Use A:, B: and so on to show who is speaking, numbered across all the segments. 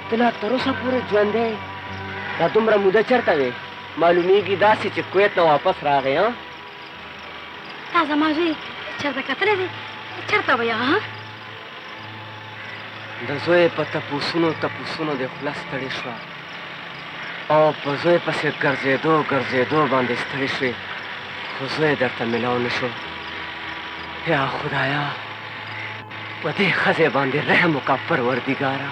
A: ته لا تر اوسه پورې ژوندی دا دومره موده چېرته وې معلومیږي داسې چې کویت نه واپس راغی ها
B: تا زما زوی چېرته کتلی دی چېرته به یا
A: د زوی په تپوسونو دې خوله ستړې شوه او په زوی پسې ګرځېدو باندې ستړې شوې خو زوی درته میلاو نه شو یا خدایا په دې ښځې باندې رحم وکړه پروردګاره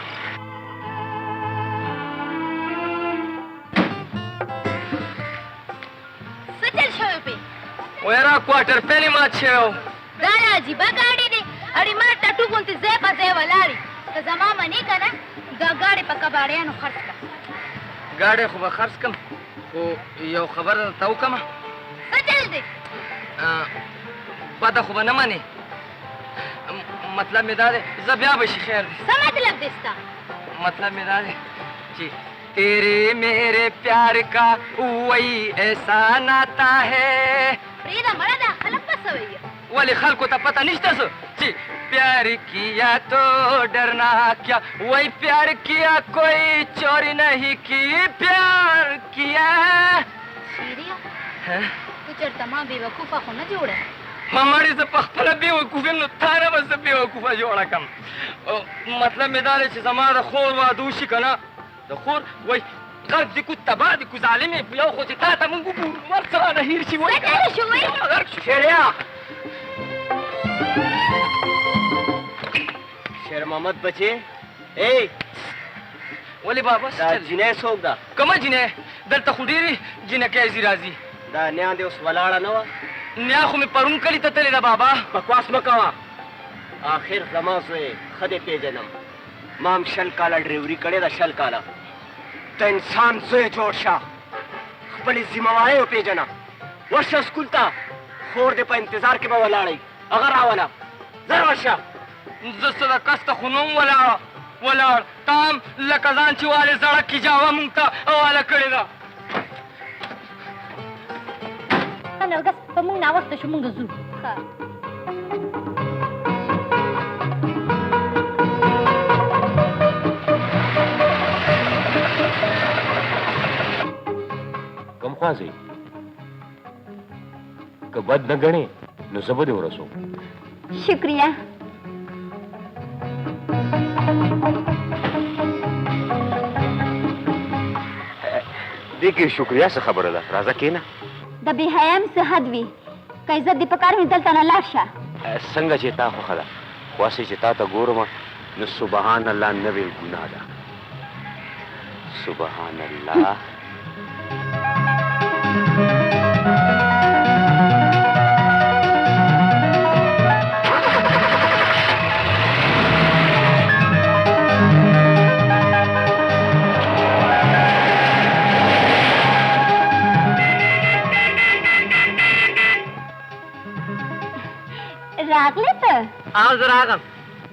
B: څه چل شوی پې
A: ویرا کوارټر پهلې مات شوی و
B: دا عجیبه ګاډي دی اړې ما ټاټو غوندې ځای په ځای ولاړې که زما منې که نه دا ګاډې په کباړیانو خرڅ کړه
A: ګاډی خو به خرڅ کړم خو یو خبره درته وکړمه
B: څه چل دی
A: بده خو به نه منې مطلب مې دا دی زه بیا به شي خیر دی
B: څه مطلب دی ستا
A: مطلب مې دا دی چې تیرے میرے پیار کا وہی ایسا ناتا ہے
B: پرېږده مړه ده خلک به څه وایي
A: ولې خلکو ته پته نشته څه چې پیار کیا تو ډرنا کیا وہی پیار کیا کوئی چوری نہیں کی پیار کیا
B: شیریا ته چېرته ما بېوقوفه خو نه جوړه
A: ما مړې زه په خپله بېوقوف یم نو تا نه به زه بېوقوفه جوړه کړم مطلب مې دا دی چې زما د خور واده وشي که نه د خور وایي غرب دې کو تباه دې کو ظالمې یو خو چې تا ته مونږ وګورو ورڅه رانه هېر شي
B: څه چل شو وایي
A: شیریا شیر محمد بچې ای ولې بابا دا جنۍ څوک ده کومه جنۍ دلته خو ډېرې جنکۍ ځي راځي دا نیا دې اوس ولاړه نه وه نیا خو مې پرون کلي ته تلې ده بابا بکواس مه کوه آخر زما زوی ښه دې پېژنم ما هم 20 کاله ډریوري کړې ده 20 کاله د انسان زوی جوړ شه خپلې ذمهوارۍ وپېژنه ورشه سکول ته خور دې په انتظار کې به ولاړئ هغه راوله زر ورشه زه څه د کس ته خو نه ولاړ تا هم لکه ځان چې والې زړه کې جاوه مونږ ته حواله کړې ده
B: نرګس په مونږ ناوخته شو مونږ ځو
C: کم خوا ځئ که بد نه ګڼې نو زه به دې ورسوم
B: شکریه
C: دې کې شکریا څه خبره ده راځه کښېنه
B: د بې حیام څه حد وي که عزت دې په کار وي دلته نه لاړ شه
C: څنګه چې تا خوښه ده خو هسې چې تا ته ګورم نو سبحان الله نوې ګناه ده سبحان الله
B: راغلی ته
A: او زه راغم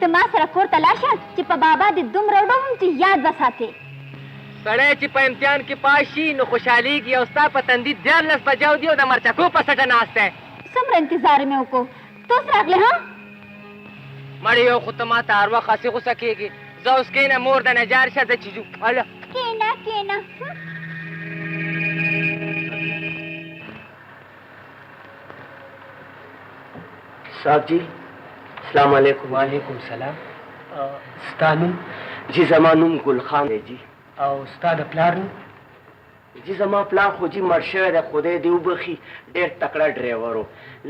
B: ته ما سره کور ته لاړ شه چې په بابا دې دومره وډوم چې یاد به ساتې
A: سړی چې په امتحان کې پاس شي نو خوشحالېږي او ستا په تندي 14 بجاو دي او د مرچکو په سټه ناست دی
B: څومره انتظار مې وکړو ته اوس راغلې ها
A: مړې یو خو ته ما ته هر وخت هسې غوسه کېږي زه اوس کښېنه مور د نجار شه زه چې ځو هله
B: کښېنه کښېنه
A: صاحب جی السلام علیکم وعلیکم سلام ستا نوم جی زما نوم ګل خان دی جی او ستا د پلار نوم جی زما پلار خو جی مړ شوی دی خدای دې وبخي ډېر تکړه ډریور و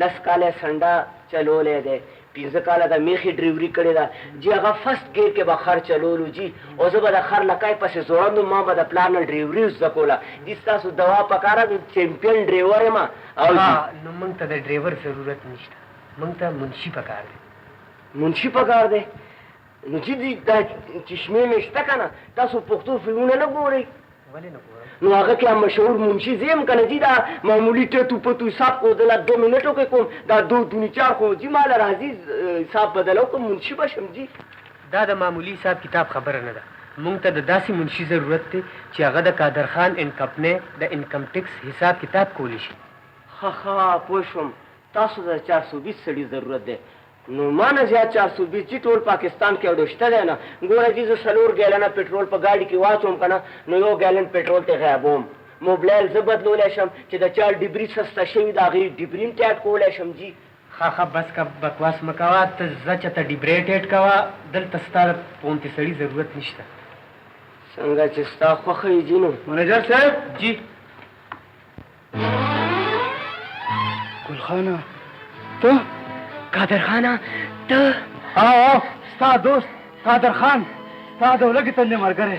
A: 10 کاله سنډا چلولی دی 15 کاله د میخي ډریوري کړې ده جی هغه فرسټ ګیر کې به خر چلولو جی او زه به د خر لکای پسې زوړندو ما به د پلار نه ډریوري زده کوله جی ستاسو دوا پکاره د چمپیون ډریور یم او
D: نو موږ ته د ډریور ضرورت نشته موږ ته منشي پکار دی
A: منشي پکار دی نو چې دا چشمې مې شته که نه تاسو پښتو فلمونه نه ګورئ
D: ولې نه ګورم
A: نو هغه کې هم مشهور منشي زه یم که نه جي دا معمولي ټټو پټو حساب خو زه 2 منټو کې کوم دا 2 دونی 4 خو جي ما له راځي حساب بدلو کوم منشي به شم جي
D: دا د معمولي حساب کتاب خبره نه ده موږ ته د داسې منشي ضرورت دی چې هغه د قادر خان ان کمپنۍ د انکم ټیکس حساب کتاب کولی شي
A: ها پوه شوم تاسو د 420 سړي ضرورت دی نو مانه زیات 420 چې ټول پاکستان کې اډوشته دی نه ګوره دې زه 4 ګیلنه پټرول په ګاډي کې واچوم که نه نو 1 ګیلن پټرول ته غیبوم موبایل زه بدلولی شم چې د چا ډبري سسته شوي د هغې ډبري هم ټیټ کولی شم جي
D: ښه بس که بکواس مه کوه ته ځه چې ته ډبرې ټیټ کوه دلته ستا غوندې سړي ضرورت نشته
A: څنګه چې ستا خوښه یې جي نو
E: منیجر صاحب
D: جی
E: ګلخانه ته
D: قادر خانه ته
E: او ستا دوست قادر خان ستا د ولږې تندې ملګری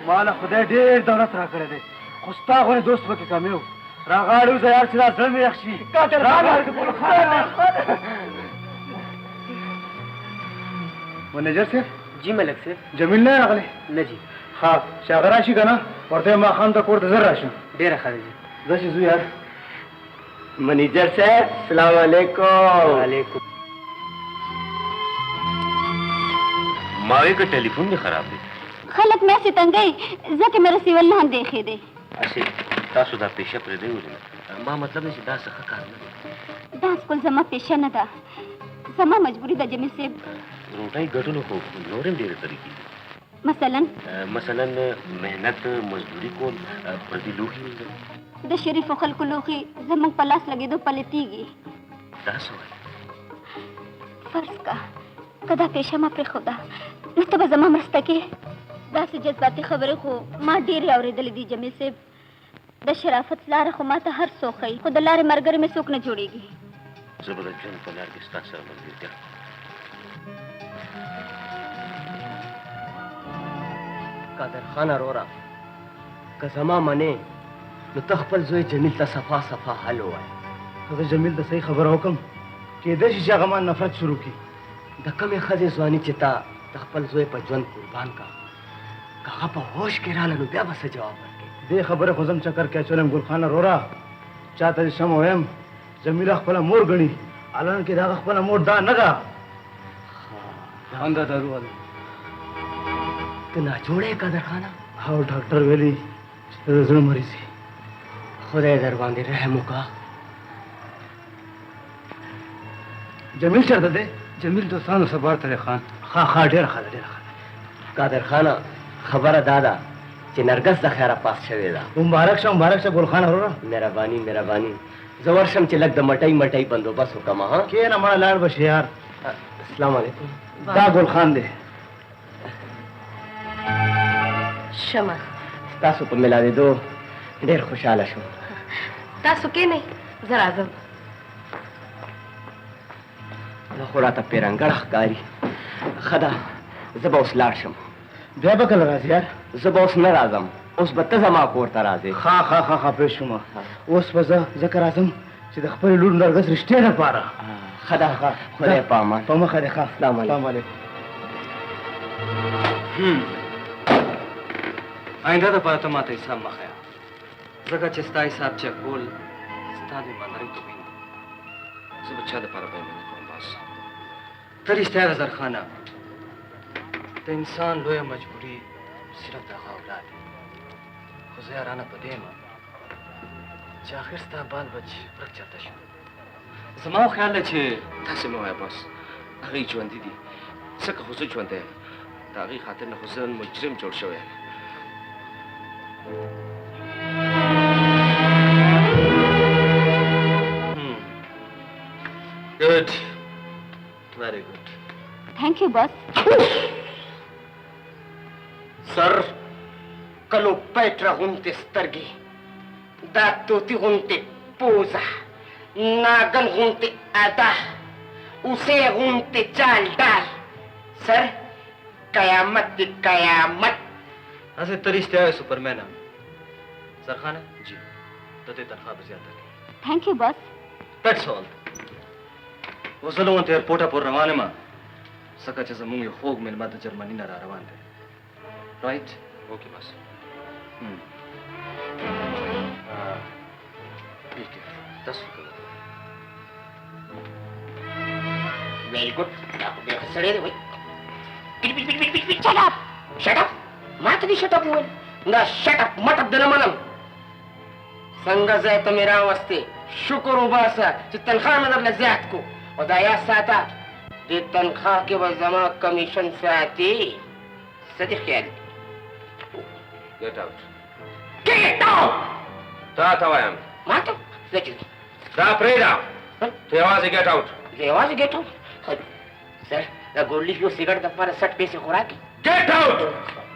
E: ما له خدای ډېر دولت را کړی دی خو ستا غوندې دوست پکې کمې و راغاړې وځه یار چې دا زړه مې یخ شي
D: قادر
E: منیجر صاحب
D: جی ملک صاحب
E: جمیل نه راغلی
D: نه جی
E: ښه چې هغه راشي که نه ورته ما خان ته کور ته زر راشم
D: ډېره ښه ده جی
E: زه چې ځو یار
A: منیجر صاحب السلام علیکم
D: وعلیکم
C: ما وی که ټلیفون دې خراب دی
B: خلک مې سي تنګي ځکه مې رسیول نه اندېښې دی
C: اسی تاسو دا پیشه پرې دی ولې ما مطلب دی چې دا څه ښه کار نه دی
B: دا سکول زما پیشه نه ده زما مجبوري ده جمیل صاحب
C: روټۍ ګټلو خو نور هم ډېرې طریقې دي مثلا محنت مزدوري کول پردي لوښي وینځل
B: د شریفو خلکو لوښي زموږ په لاس لګېدو پلتېږي
C: دا څه وایي
B: فرض کا که دا پیشه ما پرېښوده نو ته به زما مرسته کې داسې جذباتي خبرې خو ما ډېرې اورېدلې دي جمیل صاحب د شرافت لاره خو ما ته هر څوک ښایي خو د لارې ملګری مې څوک نه جوړېږي
C: زه به د ژوند په لار کې ستا سره ملګرتیا
A: قادر خان اروره که زما منې نو ته خپل زوی جمیل ته صفا صفا حل ووایه
E: زه جمیل ته صحیح خبره وکړم کېدای شي چې هغه ما نفرت شروع کړي
A: د کمې ښځې ځواني چې تا د خپل زوی په ژوند قربان کا که هغه په هوش کې راله نو بیا به څه جواب ورکړې
E: دې خبرې خو زم چکر کې اچولم ګلخانه روره چاته چې سم ویم جمیله خپله مور ګڼي الان کې د هغه خپله مور دا نه ده همدا دارو والا
A: ته ناجوړه یې قادر خانه
E: او ډاکټر ویلي چې ته د زړه مریض یې
A: خدای در باندې رحم وکړه
E: جمیل چېرته دی جمیل دوستانو سبار ته دی خان ښه ډېره ښه ده ډېره ښه ده
A: قادر خانه خبره دا ده چې نرګس د خیره پاس شوې ده
E: مبارک شه ګلخانه وروره
A: مهرباني زه ورشم چې لږ د مټۍ بندوبست وکړم ها
E: کښېنه مړه لاړ به شي یار
A: السلام علیکم
E: دا ګلخان دی
B: شمه
A: ستاسو په ملاوېدو ډېر خوشحاله شوم
B: تاسو کښېنئ زه راځم
A: زه خو راته پیرنګړه ښکاري ښه ده زه به اوس لاړ شم
E: بیا به کله راځې یار
A: زه به اوس نه راځم اوس به ته زما کور ته راځې
E: ښه پوه شوم اوس به زه ځکه راځم چې د خپلې لور نرګس رښتیا لپاره
A: ښه ده خدای په امان
E: په مخه دې ښه
A: السلام
E: علیکم
D: آینده دپاره ته ماته حساب مه ښیه ځکه چې ستا حساب چک کول ستا د ایماندارۍ توهین دی زه به چا دپاره بېمینه کوم بس ته رښتیا ده زرخانه د انسان لویه مجبوري صرف د هغه اولاد دی خو زه یارانه په دې یم چې آخر ستا بال بچ ورک چاته شو زما خیال دی چې
C: تاسې مه وایه بس هغې ژوندي دي ځکه خو زه ژوندی یم د هغې خاطر نه خو زه مجرم جوړ شوی یم
D: Good. Very good.
B: Thank you, boss.
A: سر کلو پیټره غوندې سترګې دا توتي غوندې پوزه ناګن غوندې ادا اوسې غوندې چال ډال سر قیامت دی قیامت
D: هسې ته رښتیا وایې سپرمینه زرخانه جی ته دې تنخوا به زیاته کړې
B: Thank you, boss.
D: That's all. اوس زه له ونته ایرپورټه پورې روان یم ځکه چې زموږ یو خوږ مېلمه د جرمني نه را روان دی رایټ
C: اوکې بس تاسو کوئ
A: ویری ګډ دا خو بیا ښه سړی دی وایي شټ اپ ما ته دې شټ اپ وویل دا شټ اپ مټ اپ دې نه منم څنګه ځای ته مې راوستې شکر وباسه چې تنخوا مې درله زیات کو او دا یاد ساته
F: दे तनख्वाह के बाद जमा कमीशन से आती सदी ख्याल
C: गेट आउट
F: गेट आउट
C: ता तवायम
F: मातो लेकिन
C: ता प्रेदा ते आवाज गेट आउट
F: ये आवाज गेट आउट सर द गोली यो सिगरेट द पर 60 पैसे खुराक
C: गेट आउट